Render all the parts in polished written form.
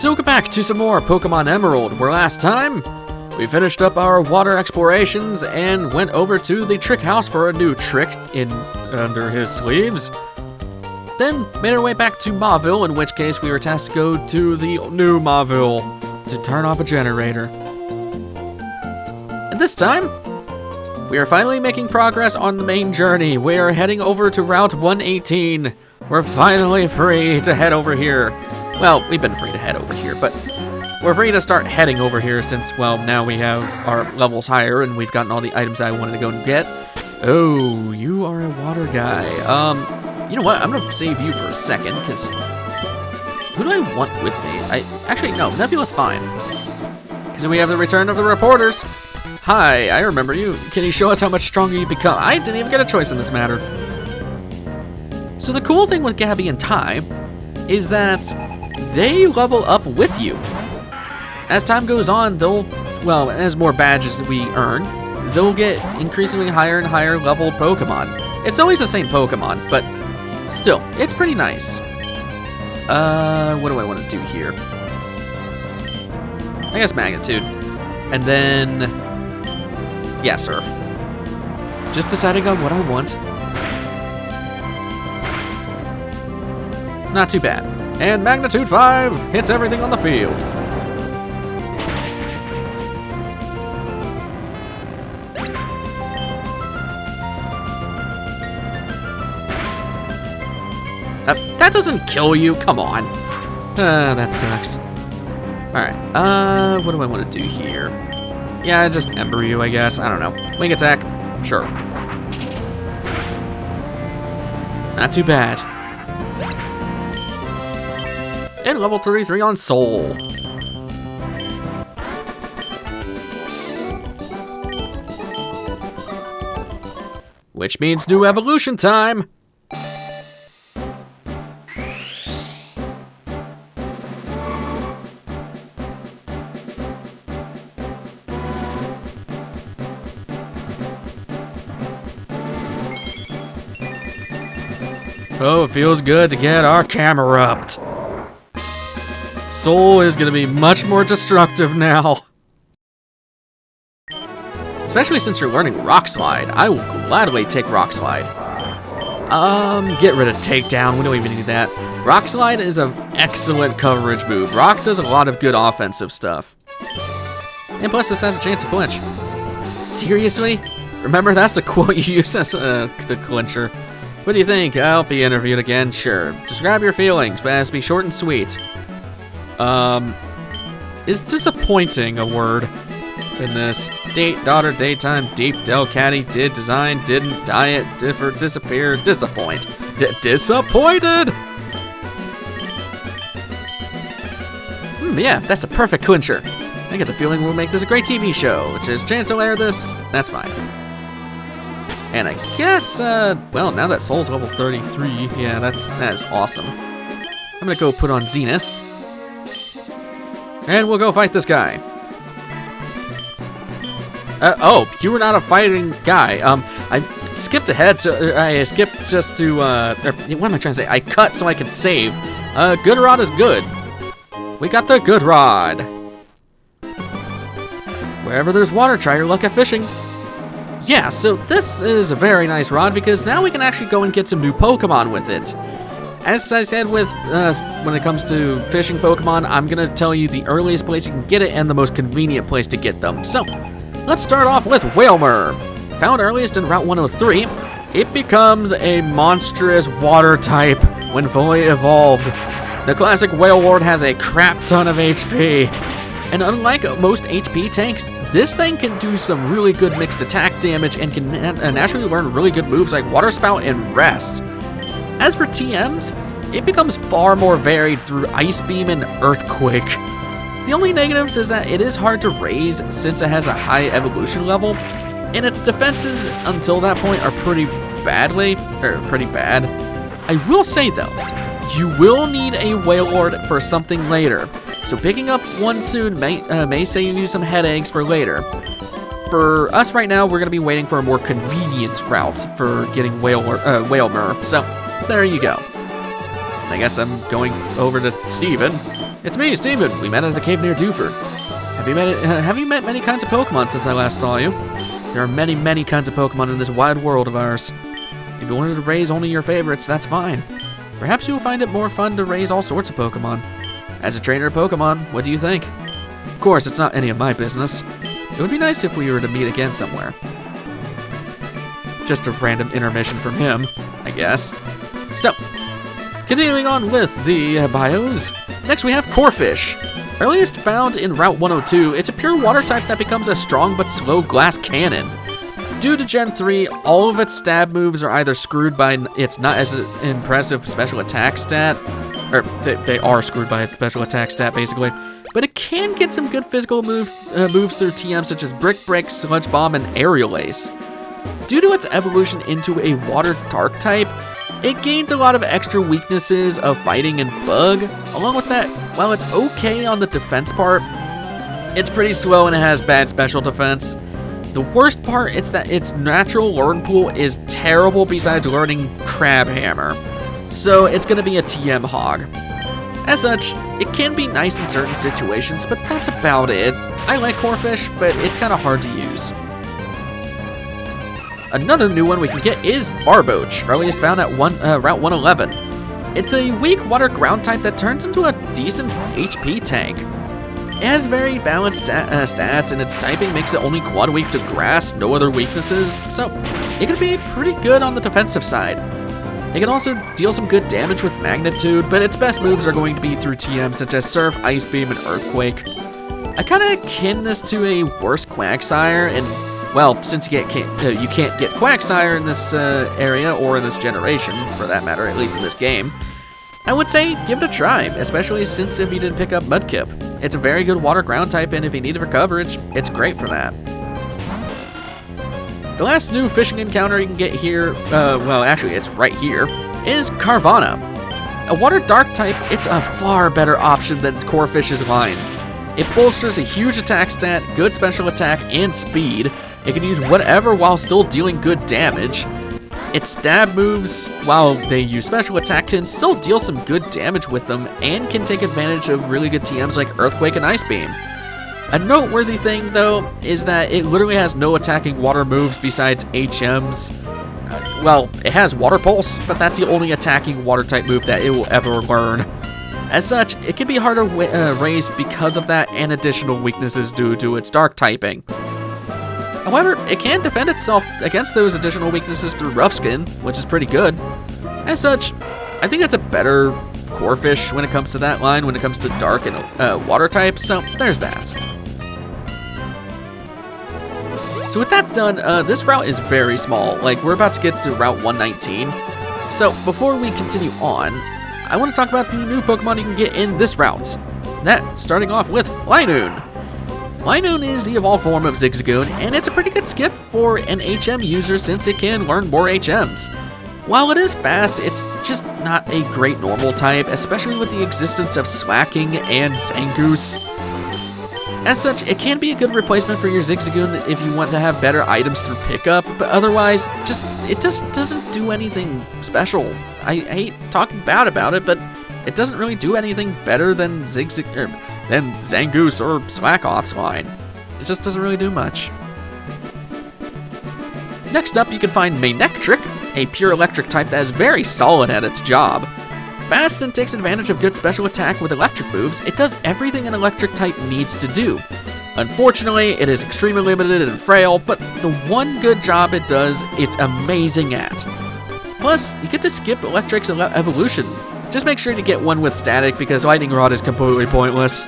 So get back to some more Pokemon Emerald, where last time we finished up our water explorations and went over to the trick house for a new trick under his sleeves. Then made our way back to Mauville, in which case we were tasked to go to the new Mauville to turn off a generator. And this time, we are finally making progress on the main journey. We are heading over to Route 118. We're finally free to head over here. Well, we've been free to head over here, but we're free to start heading over here since, well, now we have our levels higher and we've gotten all the items I wanted to go and get. Oh, you are a water guy. You know what? I'm gonna save you for a second, because who do I want with me? Actually, no, Nebula's fine. Because we have the return of the reporters. Hi, I remember you. Can you show us how much stronger you become? I didn't even get a choice in this matter. So the cool thing with Gabby and Ty is that they level up with you. As time goes on, as more badges that we earn, they'll get increasingly higher and higher leveled Pokemon. It's always the same Pokemon, but still, it's pretty nice. What do I want to do here? I guess Magnitude. And then, yeah, Surf. Just deciding on what I want. Not too bad. And Magnitude 5 hits everything on the field. That doesn't kill you, come on. That sucks. Alright, what do I want to do here? Yeah, just Ember you, I guess. I don't know. Wing attack? Sure. Not too bad. And level 33 on Soul. Which means new evolution time! Oh, it feels good to get our camera upped. Soul is gonna be much more destructive now. Especially since you're learning Rock Slide. I will gladly take Rock Slide. Get rid of Takedown, we don't even need that. Rock Slide is an excellent coverage move. Rock does a lot of good offensive stuff. And plus this has a chance to flinch. Seriously? Remember, that's the quote you use as the clincher. What do you think? I'll be interviewed again? Sure. Describe your feelings, but it has to be short and sweet. Is disappointing a word in this? Date, daughter, daytime, deep, Delcatty, did, design, didn't, diet, differ, disappear, disappoint. Disappointed! Yeah, that's a perfect clincher. I get the feeling we'll make this a great TV show, which is chance to air this, that's fine. And I guess, well, now that Soul's level 33, yeah, that is awesome. I'm gonna go put on Zenith. And we'll go fight this guy. Oh, you were not a fighting guy. I skipped ahead to, I skipped just to, what am I trying to say? I cut so I could save. Good Rod is good. We got the Good Rod. Wherever there's water, try your luck at fishing. Yeah, so this is a very nice rod because now we can actually go and get some new Pokemon with it. As I said with when it comes to fishing Pokemon, I'm going to tell you the earliest place you can get it and the most convenient place to get them. So, let's start off with Wailmer. Found earliest in Route 103, it becomes a monstrous water type when fully evolved. The classic Wailord has a crap ton of HP. And unlike most HP tanks, this thing can do some really good mixed attack damage and can naturally learn really good moves like Water Spout and Rest. As for TMs, it becomes far more varied through Ice Beam and Earthquake. The only negatives is that it is hard to raise since it has a high evolution level, and its defenses until that point are pretty bad. I will say though, you will need a Wailord for something later. So picking up one soon may save you some headaches for later. For us right now, we're going to be waiting for a more convenient route for getting Wailmer. So there you go. I guess I'm going over to Steven. It's me, Steven. We met at the cave near Dewford. Have you met many kinds of Pokemon since I last saw you? There are many, many kinds of Pokemon in this wide world of ours. If you wanted to raise only your favorites, that's fine. Perhaps you will find it more fun to raise all sorts of Pokemon. As a trainer of Pokemon, what do you think? Of course, it's not any of my business. It would be nice if we were to meet again somewhere. Just a random intermission from him, I guess. So, continuing on with the bios. Next we have Corphish. Earliest found in Route 102, it's a pure water type that becomes a strong but slow glass cannon. Due to Gen 3, all of its stab moves are either screwed by its not as impressive special attack stat, or they are screwed by its special attack stat basically, but it can get some good physical moves through TMs such as Brick Break, Sludge Bomb, and Aerial Ace. Due to its evolution into a water dark type, it gains a lot of extra weaknesses of fighting and bug. Along with that, while it's okay on the defense part, it's pretty slow and it has bad special defense. The worst part is that its natural learn pool is terrible besides learning Crab Hammer. So it's going to be a TM hog. As such, it can be nice in certain situations, but that's about it. I like Corphish, but it's kind of hard to use. Another new one we can get is Barboach, earliest found at Route 111. It's a weak water ground type that turns into a decent HP tank. It has very balanced stats, and its typing makes it only quad weak to grass, no other weaknesses, so it can be pretty good on the defensive side. It can also deal some good damage with magnitude, but its best moves are going to be through TMs such as Surf, Ice Beam, and Earthquake. I kind of akin this to a worse Quagsire, and well, since you can't get Quagsire in this area, or in this generation, for that matter, at least in this game, I would say give it a try, especially since if you didn't pick up Mudkip. It's a very good water ground type, and if you need it for coverage, it's great for that. The last new fishing encounter you can get here, well actually it's right here, is Carvanha. A water dark type, it's a far better option than Corphish's line. It bolsters a huge attack stat, good special attack, and speed. It can use whatever while still dealing good damage. Its stab moves, while they use special attack, can still deal some good damage with them and can take advantage of really good TMs like Earthquake and Ice Beam. A noteworthy thing, though, is that it literally has no attacking water moves besides HMs. Well, it has Water Pulse, but that's the only attacking water type move that it will ever learn. As such, it can be hard to raise because of that and additional weaknesses due to its dark typing. However, it can defend itself against those additional weaknesses through Rough Skin, which is pretty good. As such, I think it's a better Corphish when it comes to that line, when it comes to dark and water types, so there's that. So with that done, this route is very small, like we're about to get to Route 119. So before we continue on, I want to talk about the new Pokemon you can get in this route. That, starting off with Linoone. Linoone is the evolved form of Zigzagoon, and it's a pretty good skip for an HM user since it can learn more HMs. While it is fast, it's just not a great normal type, especially with the existence of Slacking and Zangoose. As such, it can be a good replacement for your Zigzagoon if you want to have better items through pickup, but otherwise, it just doesn't do anything special. I hate talking bad about it, but it doesn't really do anything better than Zangoose or Slackoth's line. It just doesn't really do much. Next up, you can find Manectric, a pure electric type that is very solid at its job. Fast and takes advantage of good special attack with electric moves, it does everything an electric type needs to do. Unfortunately, it is extremely limited and frail, but the one good job it does, it's amazing at. Plus, you get to skip Electric's evolution. Just make sure to get one with static because Lightning Rod is completely pointless.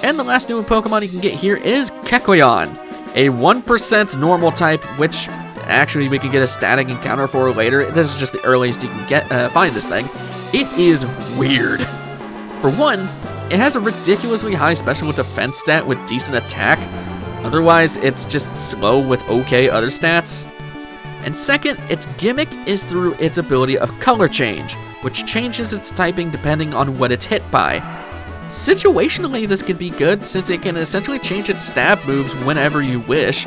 And the last new Pokemon you can get here is Kecleon, a 1% normal type, which actually we can get a static encounter for later. This is just the earliest you can find this thing. It is weird. For one, it has a ridiculously high special defense stat with decent attack. Otherwise, it's just slow with okay other stats. And second, its gimmick is through its ability of color change, which changes its typing depending on what it's hit by. Situationally, this can be good since it can essentially change its stab moves whenever you wish.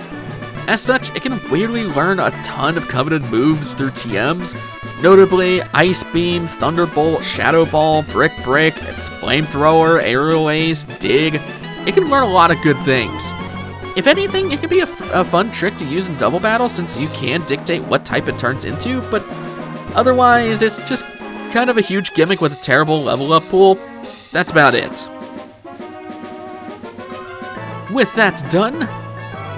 As such, it can weirdly learn a ton of coveted moves through TMs, Notably, Ice Beam, Thunderbolt, Shadow Ball, Brick Break, Flamethrower, Aerial Ace, Dig. It can learn a lot of good things. If anything, it could be a fun trick to use in double battle since you can dictate what type it turns into, but otherwise, it's just kind of a huge gimmick with a terrible level up pool. That's about it. With that done,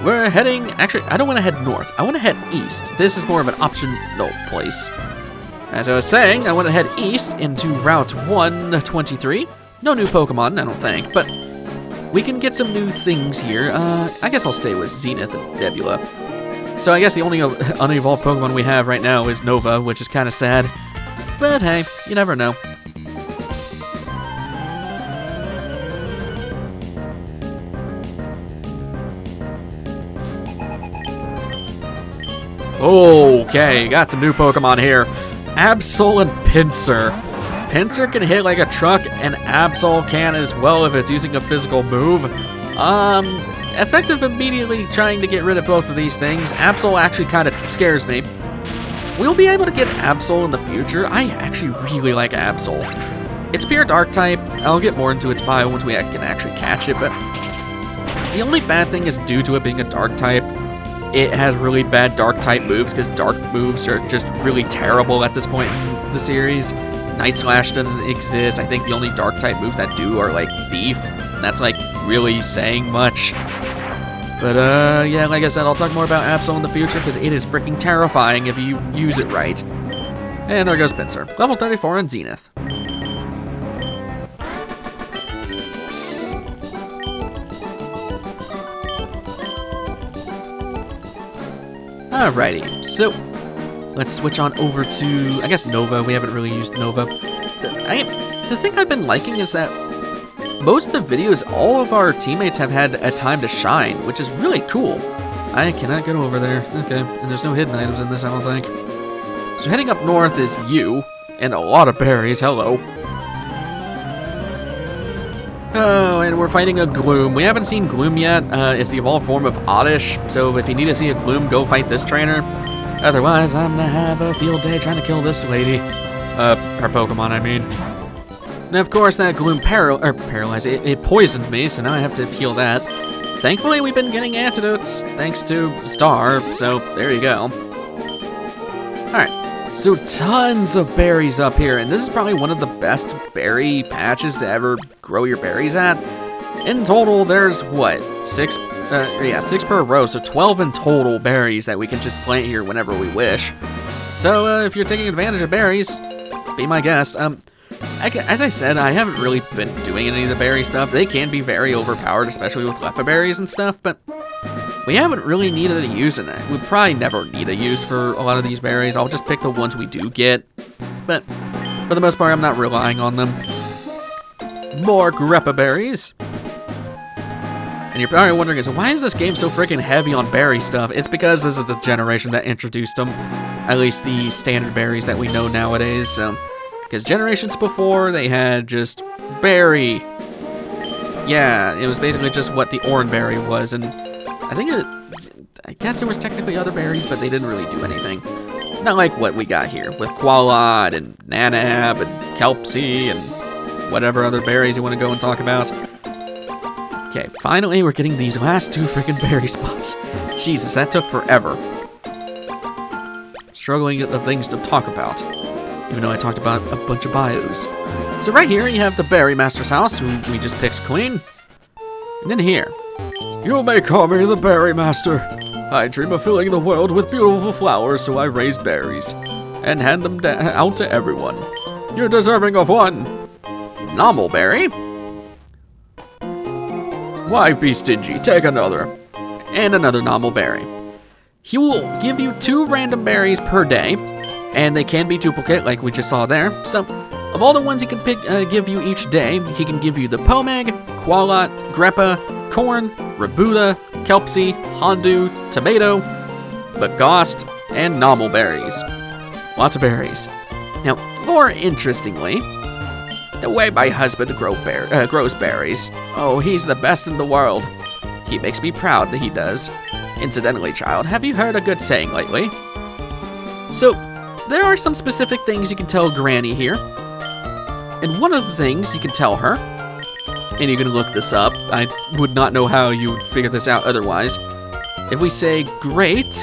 we're heading... Actually, I don't want to head north. I want to head east. This is more of an optional place. As I was saying, I want to head east into Route 123. No new Pokemon, I don't think, but we can get some new things here. I guess I'll stay with Zenith and Nebula. So I guess the only unevolved Pokemon we have right now is Nova, which is kind of sad. But hey, you never know. Okay, got some new Pokemon here. Absol and Pinsir. Pinsir can hit like a truck, and Absol can as well if it's using a physical move. Effective immediately trying to get rid of both of these things. Absol actually kind of scares me. We'll be able to get Absol in the future. I actually really like Absol. It's pure Dark type. I'll get more into its bio once we can actually catch it, but the only bad thing is due to it being a Dark type, it has really bad Dark type moves because Dark moves are just really terrible at this point in the series. Night Slash doesn't exist. I think the only Dark type moves that do are like Thief, and that's like really saying much. But yeah, like I said, I'll talk more about Absol in the future because it is freaking terrifying if you use it right. And there goes Pinsir, level 34 in Zenith. Alrighty, so let's switch on over to, I guess, Nova. We haven't really used Nova. The thing I've been liking is that most of the videos, all of our teammates have had a time to shine, which is really cool. I cannot get over there. Okay, and there's no hidden items in this, I don't think. So heading up north is you, and a lot of berries. Hello. Oh, and we're fighting a Gloom. We haven't seen Gloom yet. It's the evolved form of Oddish, so if you need to see a Gloom, go fight this trainer. Otherwise, I'm gonna have a field day trying to kill this lady. Her Pokemon, I mean. And of course, that Gloom paralyzed. It poisoned me, so now I have to heal that. Thankfully, we've been getting antidotes thanks to Star, so there you go. Alright, so tons of berries up here, and this is probably one of the best berry patches to ever grow your berries at. In total, there's, what, 6 per row, so 12 in total berries that we can just plant here whenever we wish. So, if you're taking advantage of berries, be my guest. As I said, I haven't really been doing any of the berry stuff. They can be very overpowered, especially with Lepa berries and stuff, but we haven't really needed a use in it. We'll probably never need a use for a lot of these berries. I'll just pick the ones we do get, but for the most part, I'm not relying on them. More Greppa berries. And you're probably wondering, why is this game so freaking heavy on berry stuff? It's because this is the generation that introduced them, at least the standard berries that we know nowadays, because generations before, they had just berry. Yeah, it was basically just what the orange berry was, and I guess there was technically other berries, but they didn't really do anything. Not like what we got here, with Qualot, and Nanab, and Kelpsie, and whatever other berries you want to go and talk about. Okay, finally we're getting these last 2 freaking berry spots. Jesus, that took forever. Struggling at the things to talk about, even though I talked about a bunch of bios. So right here you have the Berry Master's house, who we just picked clean. And then here, you may call me the Berry Master. I dream of filling the world with beautiful flowers, so I raise berries and hand them out to everyone. You're deserving of one. Normal berry. Why be stingy? Take another. And another normal berry. He will give you 2 random berries per day, and they can be duplicate like we just saw there. So, of all the ones he can give you each day, he can give you the Pomeg, Qualot, Greppa, Corn, Rabuda, Kelpsie, Hondu, Tomato, Bagast, and normal berries. Lots of berries. Now, more interestingly, the way my husband grows berries, oh, he's the best in the world. He makes me proud that he does. Incidentally, child, have you heard a good saying lately? So, there are some specific things you can tell Granny here. And one of the things you can tell her, and you can look this up, I would not know how you would figure this out otherwise. If we say, great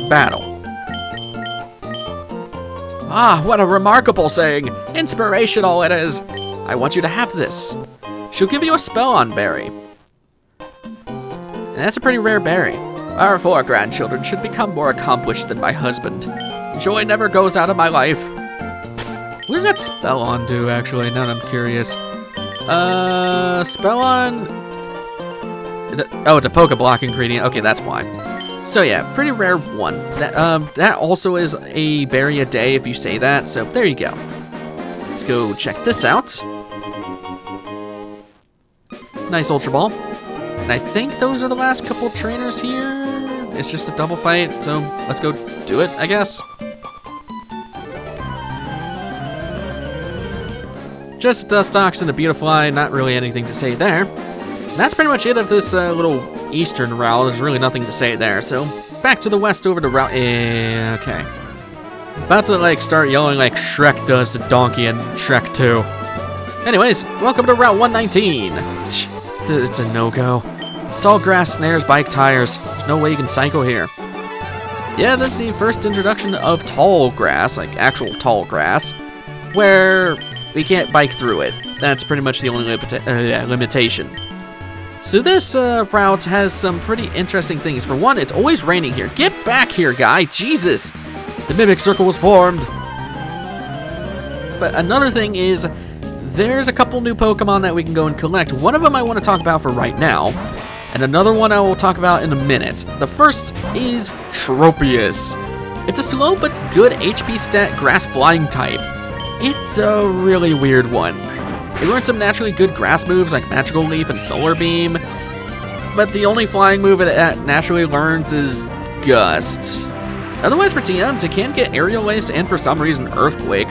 battle. Ah, what a remarkable saying. Inspirational it is. I want you to have this. She'll give you a spell on berry. And that's a pretty rare berry. Our 4 grandchildren should become more accomplished than my husband. Joy never goes out of my life. What does that spell on do, actually? Now that I'm curious. Spell on... Oh, it's a Pokeblock ingredient. Okay, that's why. So yeah, pretty rare one. That also is a berry a day if you say that, so there you go. Let's go check this out. Nice Ultra Ball. And I think those are the last couple trainers here. It's just a double fight, so let's go do it, I guess. Just a Dustox and a Beautifly, not really anything to say there. That's pretty much it of this little eastern route. There's really nothing to say there, so back to the west over to route... okay. About to, like, start yelling like Shrek does to Donkey in Shrek 2. Anyways, welcome to Route 119. It's a no-go. Tall grass snares bike tires. There's no way you can cycle here. Yeah, this is the first introduction of tall grass, like actual tall grass, where we can't bike through it. That's pretty much the only limitation. So this route has some pretty interesting things. For one, it's always raining here. Get back here, guy. Jesus. The Mimic Circle was formed. But another thing is, there's a couple new Pokemon that we can go and collect. One of them I want to talk about for right now, and another one I will talk about in a minute. The first is Tropius. It's a slow but good HP stat grass flying type. It's a really weird one. It learns some naturally good grass moves like Magical Leaf and Solar Beam, but the only flying move it naturally learns is Gust. Otherwise for TMs, it can get Aerial Ace and for some reason Earthquake.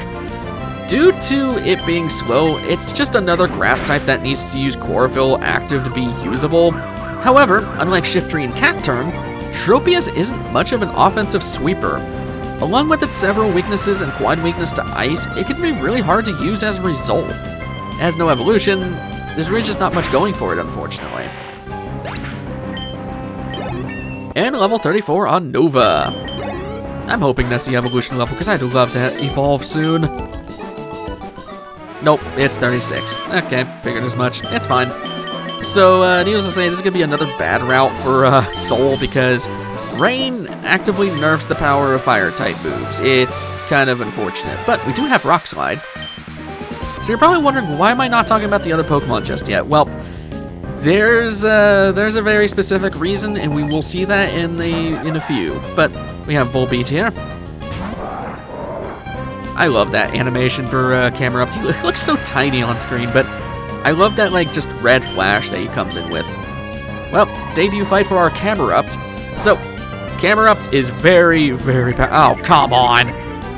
Due to it being slow, it's just another grass type that needs to use Chlorophyll active to be usable. However, unlike Shiftry and Cacturn, Tropius isn't much of an offensive sweeper. Along with its several weaknesses and quad weakness to ice, it can be really hard to use as a result. It has no evolution, there's really just not much going for it, unfortunately. And level 34 on Nova. I'm hoping that's the evolution level, because I'd love to evolve soon. Nope, it's 36. Okay, figured as much. It's fine. So, needless to say, this is going to be another bad route for Soul, because Rain actively nerfs the power of Fire-type moves. It's kind of unfortunate, but we do have Rock Slide. So you're probably wondering, why am I not talking about the other Pokemon just yet? Well, there's a very specific reason, and we will see that in a few. But we have Volbeat here. I love that animation for Camerupt. He looks so tiny on screen, but I love that like just red flash that he comes in with. Well, debut fight for our Camerupt. So, Camerupt is very, very oh, come on!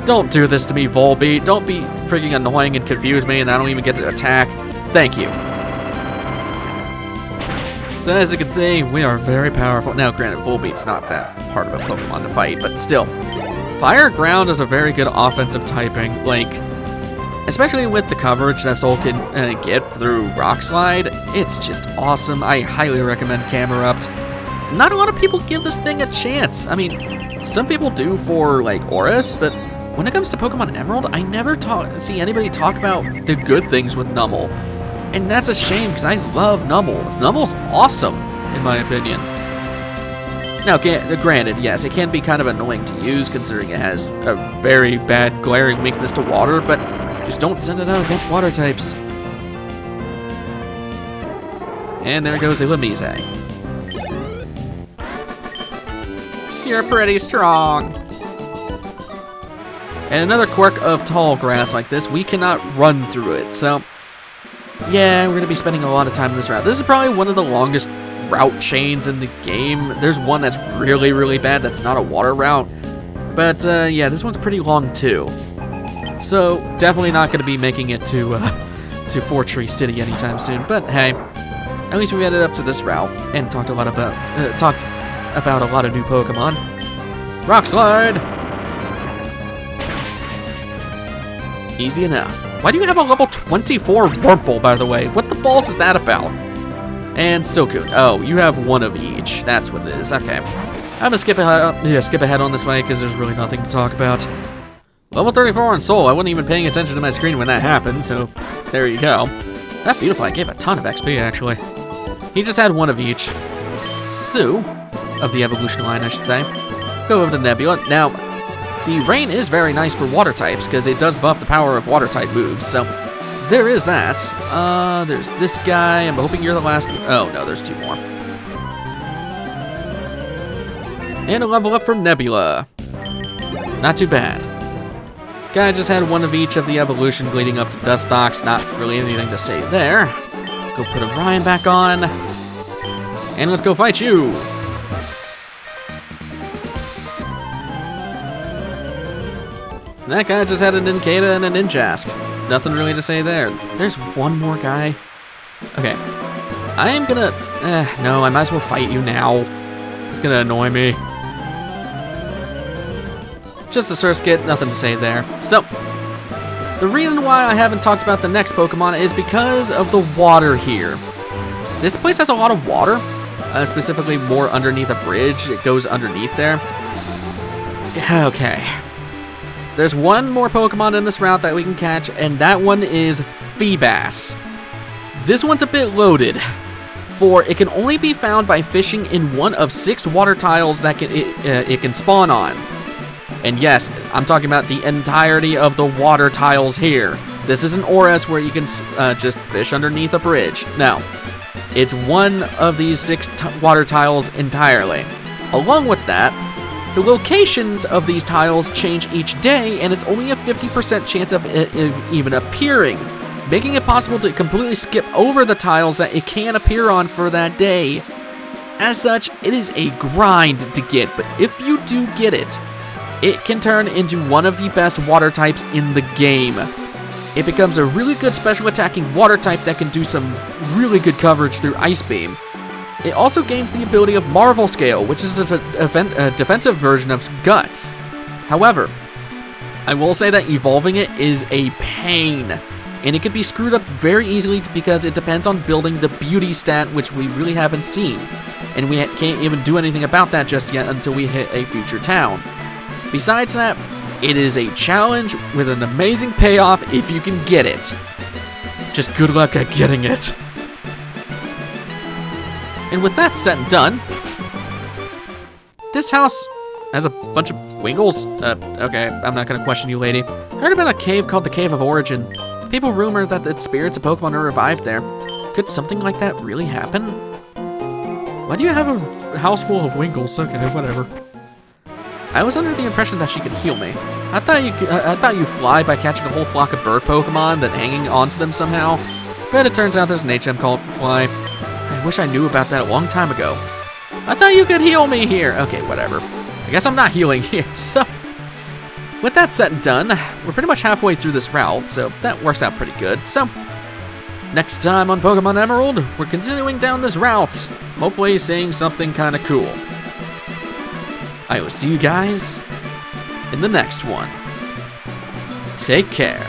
Don't do this to me, Volbeat. Don't be freaking annoying and confuse me and I don't even get to attack. Thank you. So as you can see, we are very powerful. Now, granted, Volbeat's not that hard of a Pokemon to fight, but still. Fire Ground is a very good offensive typing. Like, especially with the coverage that Soul can get through Rock Slide, it's just awesome. I highly recommend Camerupt. Not a lot of people give this thing a chance. I mean, some people do for, like, Oris, but when it comes to Pokemon Emerald, I never see anybody talk about the good things with Numel. And that's a shame, because I love Numel. Numel's awesome, in my opinion. Now, granted, yes, it can be kind of annoying to use, considering it has a very bad glaring weakness to water, but just don't send it out against water types. And there goes Illumise. You're pretty strong. And another quirk of tall grass like this, we cannot run through it, so yeah, we're going to be spending a lot of time in this route. This is probably one of the longest route chains in the game. There's one that's really, really bad that's not a water route, but yeah, this one's pretty long too. So definitely not going to be making it to Fortree City anytime soon, but hey, at least we made it up to this route and talked about a lot of new Pokemon. Rock slide. Easy enough. Why do you have a level 24 Wurmple, by the way? What the balls is that about? And Silcoon. Oh, you have one of each. That's what it is. Okay. I'm gonna skip ahead on this way because there's really nothing to talk about. Level 34 on Soul. I wasn't even paying attention to my screen when that happened, so there you go. That beautiful. I gave a ton of XP, actually. He just had one of each. Sue, of the evolution line, I should say. Go over to Nebula. Now, the rain is very nice for water types because it does buff the power of water type moves, so there is that. There's this guy. I'm hoping you're the last one. Oh, no, there's two more. And a level up for Nebula. Not too bad. Guy just had one of each of the evolution leading up to Dustox. Not really anything to say there. Go put Orion back on. And let's go fight you. That guy just had a Nincada and a Ninjask. Nothing really to say there. There's one more guy. Okay. I am gonna... no, I might as well fight you now. It's gonna annoy me. Just a Surskit, nothing to say there. So, the reason why I haven't talked about the next Pokemon is because of the water here. This place has a lot of water, specifically more underneath a bridge. It goes underneath there. Okay. There's one more Pokemon in this route that we can catch, and that one is Feebas. This one's a bit loaded, for it can only be found by fishing in one of 6 water tiles that it can spawn on. And yes, I'm talking about the entirety of the water tiles here. This isn't Oris where you can just fish underneath a bridge. No, it's one of these 6 water tiles entirely. Along with that, the locations of these tiles change each day, and it's only a 50% chance of it even appearing, making it possible to completely skip over the tiles that it can appear on for that day. As such, it is a grind to get, but if you do get it, it can turn into one of the best water types in the game. It becomes a really good special attacking water type that can do some really good coverage through Ice Beam. It also gains the ability of Marvel Scale, which is a defensive version of Guts. However, I will say that evolving it is a pain, and it can be screwed up very easily because it depends on building the beauty stat, which we really haven't seen, and we can't even do anything about that just yet until we hit a future town. Besides that, it is a challenge with an amazing payoff if you can get it. Just good luck at getting it. And with that said and done, this house has a bunch of Wingles. Okay, I'm not gonna question you, lady. I heard about a cave called the Cave of Origin. People rumor that the spirits of Pokemon are revived there. Could something like that really happen? Why do you have a house full of Wingles? Okay, whatever. I was under the impression that she could heal me. I thought you fly by catching a whole flock of bird Pokemon, then hanging onto them somehow. But it turns out there's an HM called Fly. I wish I knew about that a long time ago. I thought you could heal me here. Okay, whatever. I guess I'm not healing here, so... With that said and done, we're pretty much halfway through this route, so that works out pretty good. So, next time on Pokemon Emerald, we're continuing down this route, hopefully seeing something kind of cool. I will see you guys in the next one. Take care.